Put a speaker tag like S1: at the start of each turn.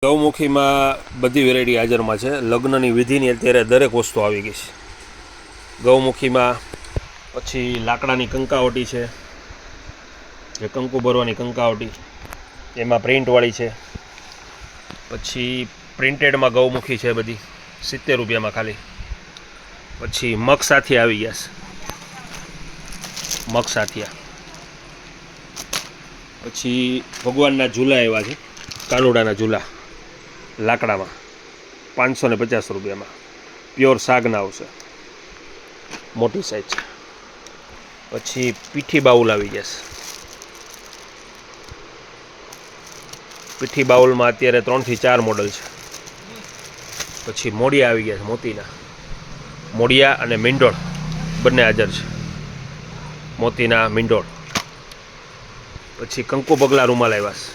S1: ગૌમુખીમાં બધી વેરાયટી હાજરમાં છે. લગ્નની વિધિની અત્યારે દરેક વસ્તુ આવી ગઈ છે ગૌમુખીમાં. પછી લાકડાની કંકાવટી છે, જે કંકુ ભરવાની કંકાવટી, એમાં પ્રિન્ટવાળી છે. પછી પ્રિન્ટેડમાં ગૌમુખી છે બધી 70 રૂપિયામાં ખાલી. પછી મગ સાથિયા આવી ગયા છે, મગ સાથિયા. પછી ભગવાનના ઝૂલા એવા છે, કાનુડાના ઝૂલા લાકડામાં 550 રૂપિયામાં. પ્યોર સાગના આવશે, મોટી સાઈઝ. પછી પીઠી બાઉલ આવી જશે. પીઠી બાઉલમાં અત્યારે 3 થી 4 મોડલ છે. પછી મોડિયા આવી ગયા છે, મોતીના મોડિયા અને મીંડોળ બંને હાજર છે, મોતીના મીંડોળ. પછી કંકુ પગલા રૂમાલ આવ્યા છે,